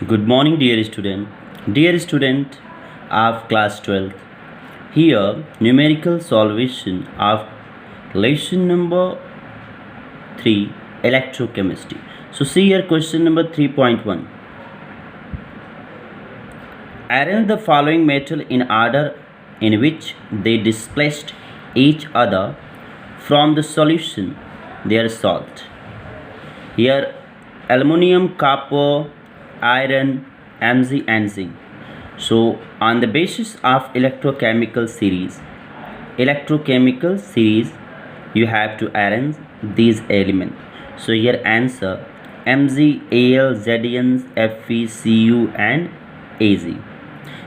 Good morning, dear student. Dear student of class 12th, here numerical solution of lesson number 3 electrochemistry. So, see here question number 3.1. Arrange the following metal in order in which they displaced each other from the solution their salt. Here aluminum, copper, iron, Mg and zinc. So on the basis of electrochemical series, you have to arrange these elements. So here answer Mg, Al, Zn, Fe, Cu and Az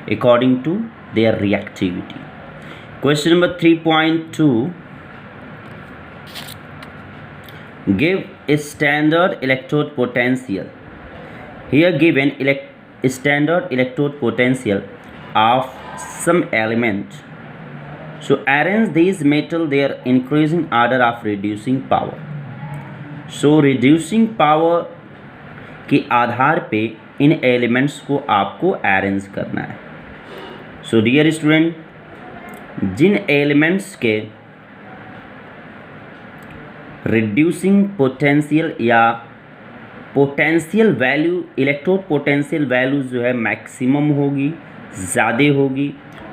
according to their reactivity. Question number 3.2. Give a standard electrode potential. Here given standard electrode potential of some element. So arrange these metal their increasing order of reducing power. So reducing power के आधार पे इन elements को आपको arrange करना है. So dear student, जिन elements के reducing potential या potential value, electrode potential value जो है मैक्सिमम होगी, ज़्यादा होगी,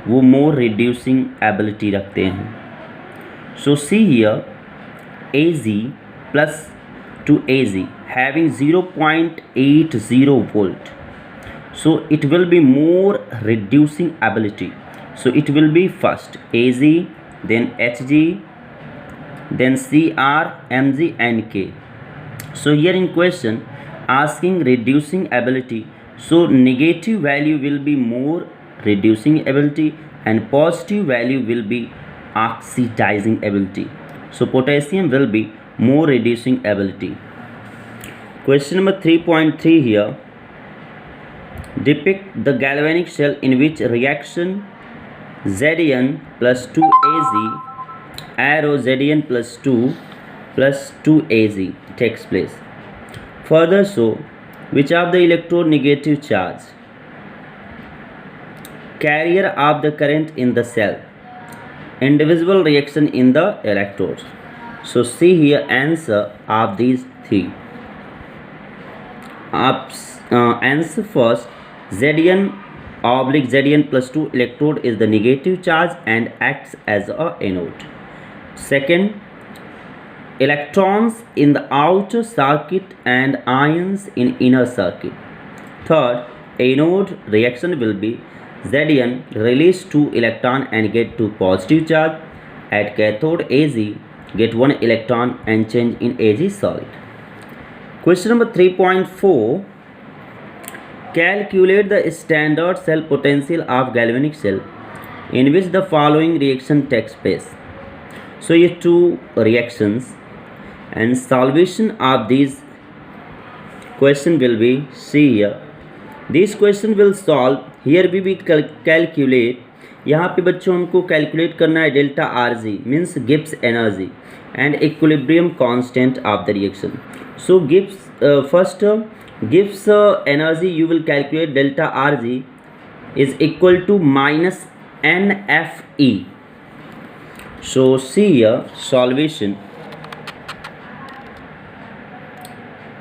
वो मोर रिड्यूसिंग एबिलिटी रखते हैं. So see here Ag plus to Az having 0.80 volt, so it will be more reducing ability. So it will be first Az, then Hg, then Cr, Mg and K. So here in question asking reducing ability, so negative value will be more reducing ability and positive value will be oxidizing ability. So potassium will be more reducing ability. Question number 3.3 here. Depict the galvanic cell in which reaction Zn plus 2Az arrow Zn plus 2 plus 2Az takes place. Further show which of the electrode negative charge carrier of the current in the cell, indivisible reaction in the electrodes. So see here answer of these three. Answer first, Zn oblique Zn plus 2 electrode is the negative charge and acts as a anode. Second, electrons in the outer circuit and ions in inner circuit. Third, anode reaction will be Zn release 2 electron and get 2 positive charge. At cathode Az get 1 electron and change in Az solid. Question number 3.4. Calculate the standard cell potential of galvanic cell in which the following reaction takes place. So here two reactions and solution of these question will be, see here, this question will solve. Here we will calculate. यहाँ पे बच्चों हमको calculate करना है delta Rg means Gibbs energy and equilibrium constant of the reaction. So Gibbs first Gibbs energy you will calculate delta Rg is equal to minus NFe. So see here solvation.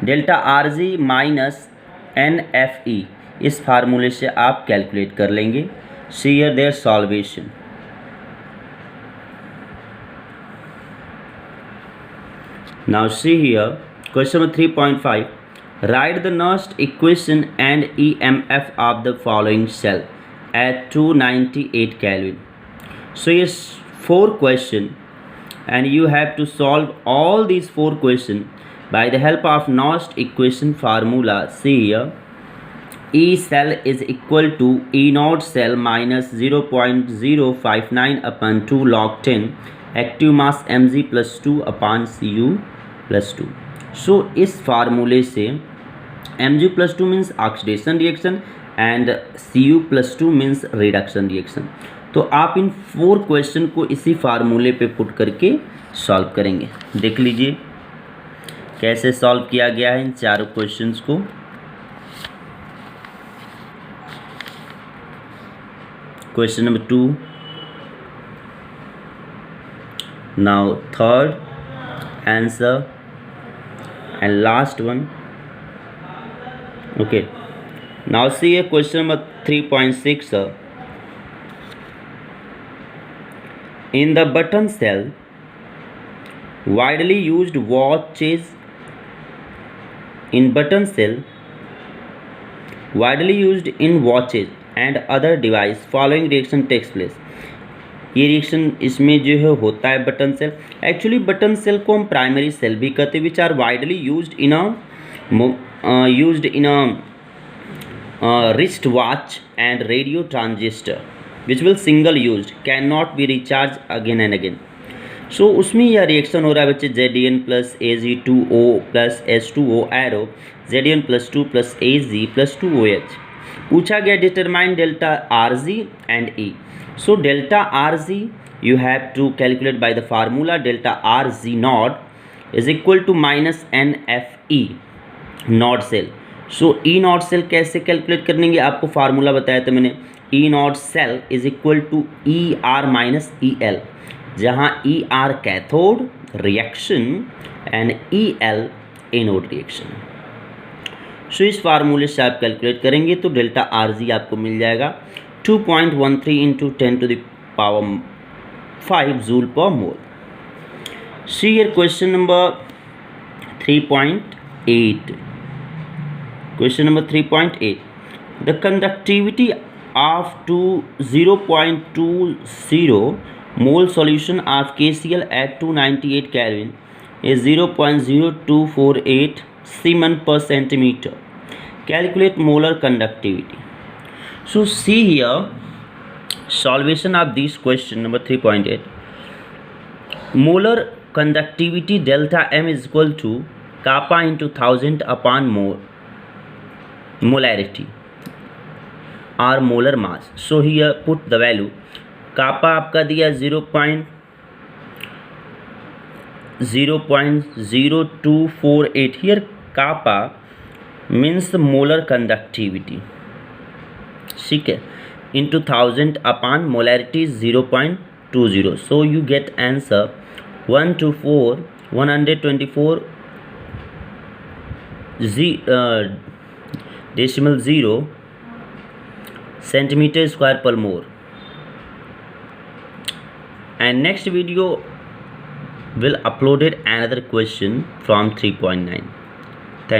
Delta Rg minus NFe इस फार्मूले से आप calculate कर लेंगे. See here their solvation. Now see here question number 3.5. Write the Nernst equation and EMF of the following cell at 298 Kelvin. So here's 4 questions and you have to solve all these 4 questions by the help of Nernst equation formula. See here, E cell is equal to E naught cell minus 0.059 upon 2 log 10 active mass Mg plus 2 upon Cu plus 2. So इस फार्मूले से Mg plus 2 means oxidation reaction and Cu plus 2 means reduction reaction. तो आप इन 4 question को इसी फार्मूले पे put करके सॉल्व करेंगे. देख लीजिए कैसे सॉल्व किया गया है इन चारों क्वेश्चंस को. question number 2. Now third answer and last one. Okay, now see a question number 3.6. In the button cell, widely used watches in button cell, widely used in watches and other device, following reaction takes place. ये reaction इसमें जो है होता है button cell. Actually button cell को हम primary cell भी कहते हैं, which are widely used in a wrist watch and radio transistor which will single used, can not be recharge again and again. So उसमें यह रिएक्शन हो रहा है बच्चे, Zn plus Ag2O plus H2O arrow, Zn plus 2 plus Ag plus 2OH. पूछा गया determine delta Rg and E. So delta Rg you have to calculate by the formula delta Rg naught is equal to minus NFE not cell. So E not cell कैसे calculate करेंगे, आपको formula बताया था मैंने. E not cell is equal to ER minus EL, जहाँ ER cathode reaction and EL anode reaction. So इस फार्मूले से आप कैलकुलेट करेंगे तो डेल्टा Rg आपको मिल जाएगा 2.13 into 10 to the power 5 joule per mole. See here question number 3.8. Question number 3.8. The conductivity of 0.20 mole solution of KCl at 298 Kelvin is 0.0248 Siemens per centimeter. Calculate molar conductivity. So see here solvation of this question number 3.8. Molar conductivity delta M is equal to kappa into 1000 upon molarity or molar mass. So here put the value. kappa आपका दिया 0.0248. Here kappa means the molar conductivity, ठीक है, into 1000 upon molarity 0.20. So you get answer 124 decimal 0 centimeter square per mole. And next video will uploaded another question from 3.9. Thank you.